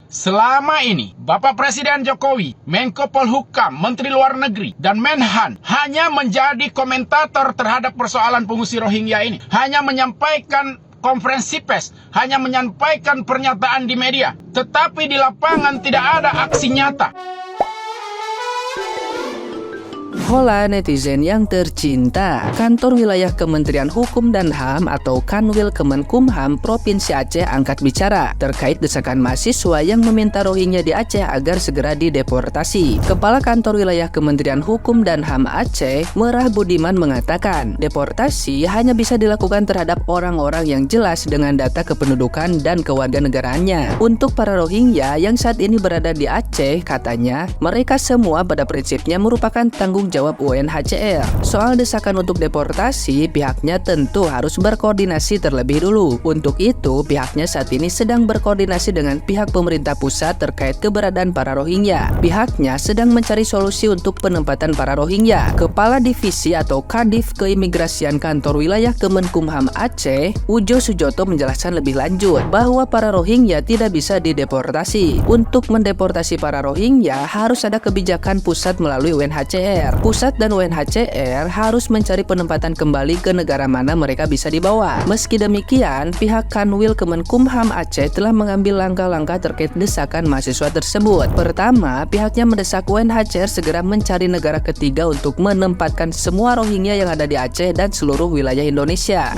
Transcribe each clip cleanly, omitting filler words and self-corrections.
Selama ini, Bapak Presiden Jokowi, Menko Polhukam, Menteri Luar Negeri, dan Menhan hanya menjadi komentator terhadap persoalan pengungsi Rohingya ini. Hanya menyampaikan konferensi pers, hanya menyampaikan pernyataan di media. Tetapi di lapangan tidak ada aksi nyata. Hola netizen yang tercinta, Kantor Wilayah Kementerian Hukum dan HAM atau Kanwil Kemenkumham Provinsi Aceh angkat bicara terkait desakan mahasiswa yang meminta Rohingya di Aceh agar segera dideportasi. Kepala Kantor Wilayah Kementerian Hukum dan HAM Aceh, Merah Budiman mengatakan, deportasi hanya bisa dilakukan terhadap orang-orang yang jelas dengan data kependudukan dan kewarganegaraannya. Untuk para Rohingya yang saat ini berada di Aceh, katanya, mereka semua pada prinsipnya merupakan tanggung jawab UNHCR. Soal desakan untuk deportasi, pihaknya tentu harus berkoordinasi terlebih dulu. Untuk itu, pihaknya saat ini sedang berkoordinasi dengan pihak pemerintah pusat terkait keberadaan para Rohingya. Pihaknya sedang mencari solusi untuk penempatan para Rohingya. Kepala Divisi atau Kadif Keimigrasian Kantor Wilayah Kemenkumham Aceh, Ujo Sujoto menjelaskan lebih lanjut bahwa para Rohingya tidak bisa dideportasi. Untuk mendeportasi para Rohingya harus ada kebijakan pusat melalui UNHCR. Pusat dan UNHCR harus mencari penempatan kembali ke negara mana mereka bisa dibawa. Meski demikian, pihak Kanwil Kemenkumham Aceh telah mengambil langkah-langkah terkait desakan mahasiswa tersebut. Pertama, pihaknya mendesak UNHCR segera mencari negara ketiga untuk menempatkan semua Rohingya yang ada di Aceh dan seluruh wilayah Indonesia.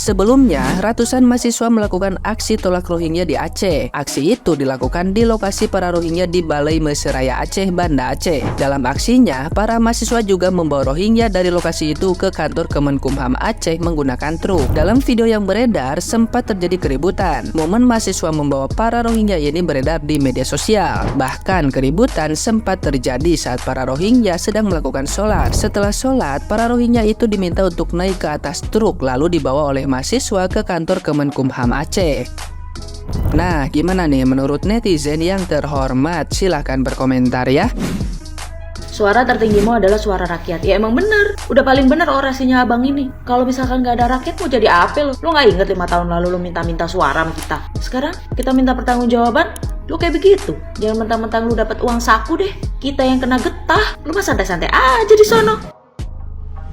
Sebelumnya, ratusan mahasiswa melakukan aksi tolak Rohingya di Aceh. Aksi itu dilakukan di lokasi para Rohingya di Balai Meseraya Aceh, Banda Aceh. Dalam aksinya, para mahasiswa juga membawa Rohingya dari lokasi itu ke kantor Kemenkumham Aceh menggunakan truk. Dalam video yang beredar, sempat terjadi keributan. Momen mahasiswa membawa para Rohingya ini beredar di media sosial. Bahkan keributan sempat terjadi saat para Rohingya sedang melakukan sholat. Setelah sholat, para Rohingya itu diminta untuk naik ke atas truk lalu dibawa oleh mahasiswa ke kantor Kemenkumham Aceh. Nah, gimana nih menurut netizen yang terhormat? Silahkan berkomentar ya. Suara tertinggimu adalah suara rakyat. Ya emang bener, udah paling bener orasinya abang ini. Kalau misalkan gak ada rakyat mau jadi apa lu? Lu gak inget 5 tahun lalu lu minta-minta suara sama kita? Sekarang kita minta pertanggungjawaban, lu kayak begitu. Jangan mentang-mentang lu dapat uang saku deh. Kita yang kena getah, lu mah santai-santai aja di sono.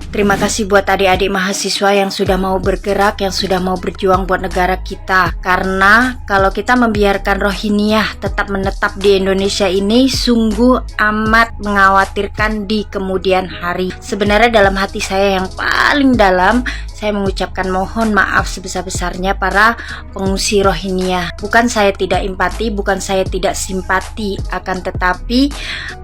Terima kasih buat adik-adik mahasiswa yang sudah mau bergerak, yang sudah mau berjuang buat negara kita. Karena kalau kita membiarkan Rohingya tetap menetap di Indonesia ini sungguh amat mengkhawatirkan di kemudian hari. Sebenarnya dalam hati saya yang paling dalam, saya mengucapkan mohon maaf sebesar-besarnya para pengungsi Rohingya. Bukan saya tidak empati, bukan saya tidak simpati, akan tetapi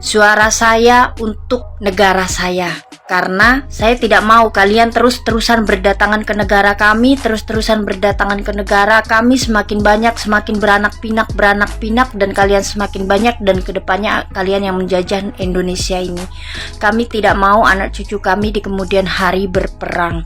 suara saya untuk negara saya. Karena saya tidak mau kalian terus-terusan berdatangan ke negara kami, terus-terusan berdatangan ke negara kami, semakin banyak, semakin beranak pinak, dan kalian semakin banyak, dan kedepannya kalian yang menjajah Indonesia ini. Kami tidak mau anak cucu kami di kemudian hari berperang.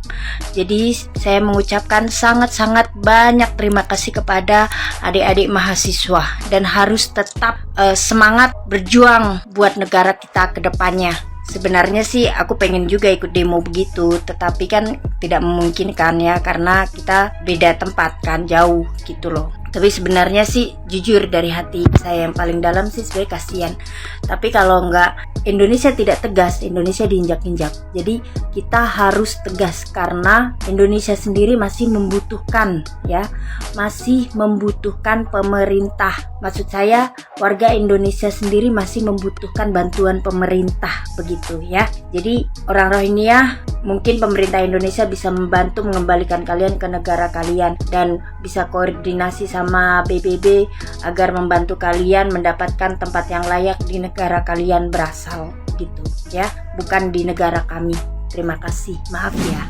Jadi saya mengucapkan sangat-sangat banyak terima kasih kepada adik-adik mahasiswa, dan harus tetap semangat berjuang buat negara kita ke depannya. Sebenarnya sih aku pengen juga ikut demo begitu, tetapi kan tidak memungkinkan ya, karena kita beda tempat kan, jauh gitu loh. Tapi sebenarnya sih jujur dari hati saya yang paling dalam sih sebenarnya kasihan. Tapi kalau enggak, Indonesia tidak tegas, Indonesia diinjak-injak. Jadi kita harus tegas karena Indonesia sendiri masih membutuhkan ya, masih membutuhkan pemerintah. Maksud saya warga Indonesia sendiri masih membutuhkan bantuan pemerintah begitu ya. Jadi orang Rohingya, mungkin pemerintah Indonesia bisa membantu mengembalikan kalian ke negara kalian dan bisa koordinasi sama PBB agar membantu kalian mendapatkan tempat yang layak di negara kalian berasal gitu ya, bukan di negara kami. Terima kasih, maaf ya.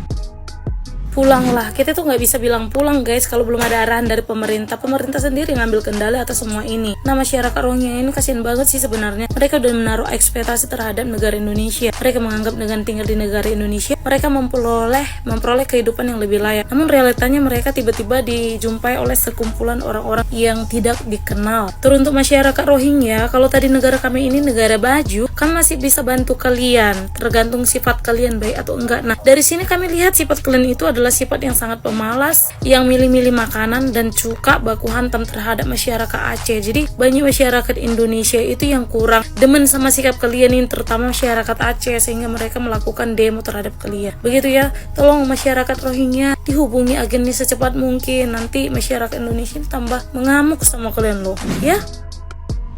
Pulanglah, kita tuh nggak bisa bilang pulang guys kalau belum ada arahan dari pemerintah. Pemerintah sendiri ngambil kendali atas semua ini. Nah, masyarakat Rohingya ini kasihan banget sih sebenarnya. Mereka udah menaruh ekspektasi terhadap negara Indonesia. Mereka menganggap dengan tinggal di negara Indonesia mereka memperoleh kehidupan yang lebih layak. Namun realitanya mereka tiba-tiba dijumpai oleh sekumpulan orang-orang yang tidak dikenal. Terus untuk masyarakat Rohingya, kalau tadi negara kami ini negara baju, kami masih bisa bantu kalian, tergantung sifat kalian baik atau enggak. Nah, dari sini kami lihat sifat kalian itu adalah adalah sifat yang sangat pemalas, yang milih-milih makanan dan suka baku hantam terhadap masyarakat Aceh. Jadi banyak masyarakat Indonesia itu yang kurang demen sama sikap kalian ini, terutama masyarakat Aceh, sehingga mereka melakukan demo terhadap kalian. Begitu ya, tolong masyarakat Rohingya dihubungi agennya secepat mungkin. Nanti masyarakat Indonesia tambah mengamuk sama kalian loh, ya.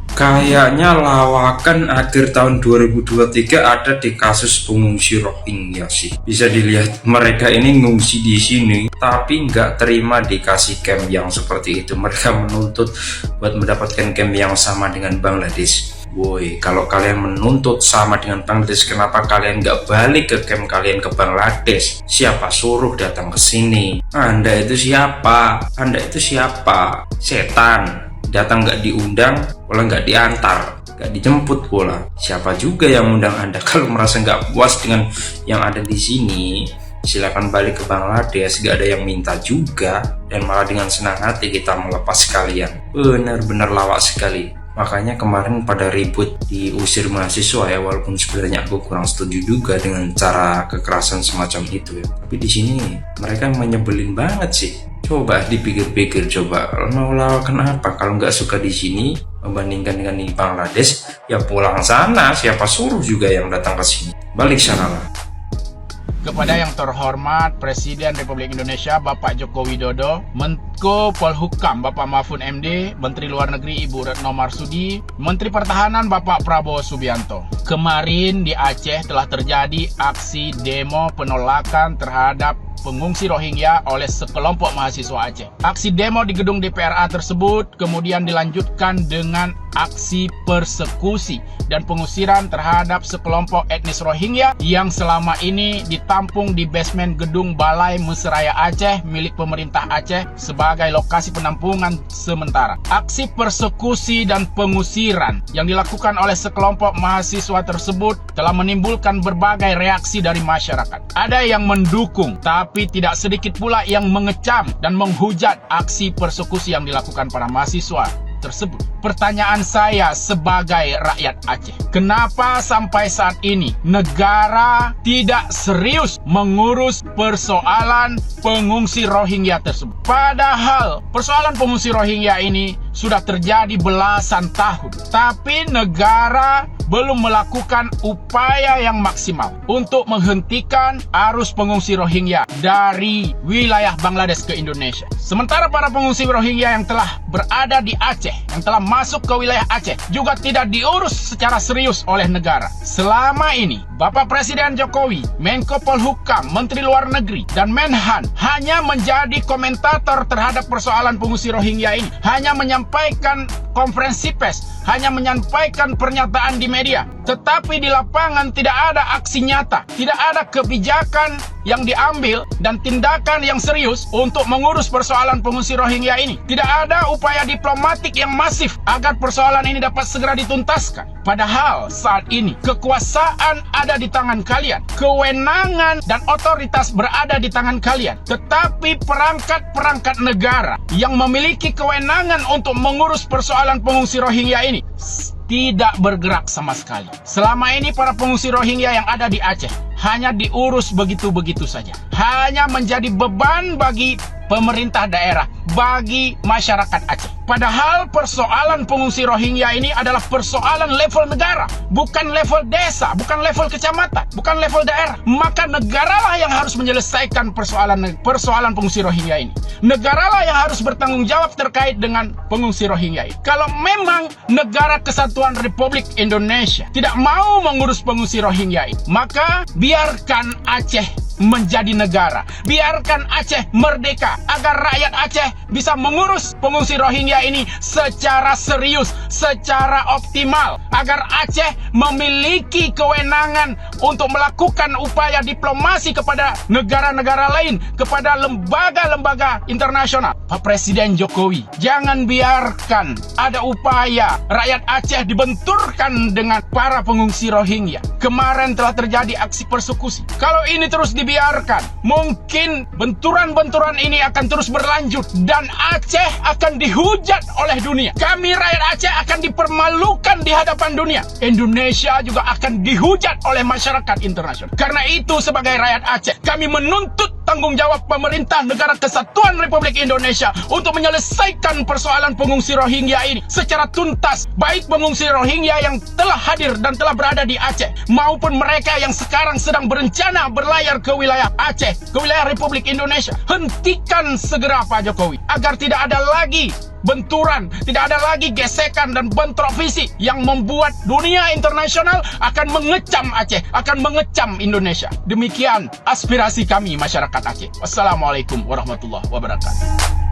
Kayaknya lawakan akhir tahun 2023 ada di kasus pengungsi Rohingya sih. Bisa dilihat mereka ini ngungsi di sini, tapi nggak terima dikasih camp yang seperti itu. Mereka menuntut buat mendapatkan camp yang sama dengan Bangladesh. Woi, kalau kalian menuntut sama dengan Bangladesh, kenapa kalian nggak balik ke camp kalian ke Bangladesh? Siapa suruh datang ke sini? Anda itu siapa? Anda itu siapa? Setan. Datang nggak diundang, pola nggak diantar, nggak dijemput pola. Siapa juga yang undang Anda? Kalau merasa nggak puas dengan yang ada di sini, silakan balik ke Bangladesh. Gak ada yang minta juga, dan malah dengan senang hati kita melepas kalian. Benar-benar lawak sekali. Makanya kemarin pada ribut diusir mahasiswa ya, walaupun sebenarnya aku kurang setuju juga dengan cara kekerasan semacam itu ya. Tapi di sini mereka menyebelin banget sih. Coba dipikir-pikir, coba mau lawan kenapa? Kalau nggak suka di sini membandingkan dengan di Bangladesh, ya pulang sana. Siapa suruh juga yang datang ke sini? Balik sana lah. Kepada yang terhormat Presiden Republik Indonesia Bapak Joko Widodo, Menko Polhukam Bapak Mahfud MD, Menteri Luar Negeri Ibu Retno Marsudi, Menteri Pertahanan Bapak Prabowo Subianto. Kemarin di Aceh telah terjadi aksi demo penolakan terhadap pengungsi Rohingya oleh sekelompok mahasiswa Aceh. Aksi demo di gedung DPRA tersebut kemudian dilanjutkan dengan aksi persekusi dan pengusiran terhadap sekelompok etnis Rohingya yang selama ini ditampung di basement gedung Balai Mesraya Aceh milik pemerintah Aceh sebagai lokasi penampungan sementara. Aksi persekusi dan pengusiran yang dilakukan oleh sekelompok mahasiswa tersebut telah menimbulkan berbagai reaksi dari masyarakat. Ada yang mendukung, tapi tidak sedikit pula yang mengecam dan menghujat aksi persekusi yang dilakukan para mahasiswa tersebut. Pertanyaan saya sebagai rakyat Aceh, kenapa sampai saat ini negara tidak serius mengurus persoalan pengungsi Rohingya tersebut? Padahal persoalan pengungsi Rohingya ini sudah terjadi belasan tahun, tapi negara belum melakukan upaya yang maksimal untuk menghentikan arus pengungsi Rohingya dari wilayah Bangladesh ke Indonesia. Sementara para pengungsi Rohingya yang telah berada di Aceh, yang telah masuk ke wilayah Aceh, juga tidak diurus secara serius oleh negara. Selama ini, Bapak Presiden Jokowi, Menko Polhukam, Menteri Luar Negeri, dan Menhan hanya menjadi komentator terhadap persoalan pengungsi Rohingya ini, hanya menyampaikan konferensi pers, hanya menyampaikan pernyataan di media, tetapi di lapangan tidak ada aksi nyata, tidak ada kebijakan yang diambil dan tindakan yang serius untuk mengurus persoalan pengungsi Rohingya ini. Tidak ada upaya diplomatik yang masif agar persoalan ini dapat segera dituntaskan. Padahal saat ini kekuasaan ada di tangan kalian, kewenangan dan otoritas berada di tangan kalian, tetapi perangkat-perangkat negara yang memiliki kewenangan untuk mengurus persoalan pengungsi Rohingya ini tidak bergerak sama sekali. Selama ini para pengungsi Rohingya yang ada di Aceh hanya diurus begitu-begitu saja. Hanya menjadi beban bagi pemerintah daerah, bagi masyarakat Aceh. Padahal persoalan pengungsi Rohingya ini adalah persoalan level negara, bukan level desa, bukan level kecamatan, bukan level daerah. Maka negaralah yang harus menyelesaikan persoalan pengungsi Rohingya ini. Negaralah yang harus bertanggung jawab terkait dengan pengungsi Rohingya ini. Kalau memang negara Kesatuan Republik Indonesia tidak mau mengurus pengungsi Rohingya ini, maka biarkan Aceh menjadi negara. Biarkan Aceh merdeka agar rakyat Aceh bisa mengurus pengungsi Rohingya ini secara serius, secara optimal, agar Aceh memiliki kewenangan untuk melakukan upaya diplomasi kepada negara-negara lain, kepada lembaga-lembaga internasional. Pak Presiden Jokowi, jangan biarkan ada upaya rakyat Aceh dibenturkan dengan para pengungsi Rohingya. Kemarin telah terjadi aksi persekusi. Kalau ini terus dibiarkan, dibiarkan, mungkin benturan-benturan ini akan terus berlanjut dan Aceh akan dihujat oleh dunia. Kami rakyat Aceh akan dipermalukan di hadapan dunia. Indonesia juga akan dihujat oleh masyarakat internasional. Karena itu sebagai rakyat Aceh, kami menuntut tanggung jawab pemerintah Negara Kesatuan Republik Indonesia untuk menyelesaikan persoalan pengungsi Rohingya ini secara tuntas, baik pengungsi Rohingya yang telah hadir dan telah berada di Aceh maupun mereka yang sekarang sedang berencana berlayar ke wilayah Aceh, ke wilayah Republik Indonesia. Hentikan segera Pak Jokowi agar tidak ada lagi benturan, tidak ada lagi gesekan dan bentrok fisik yang membuat dunia internasional akan mengecam Aceh, akan mengecam Indonesia. Demikian aspirasi kami masyarakat Aceh. Wassalamualaikum warahmatullahi wabarakatuh.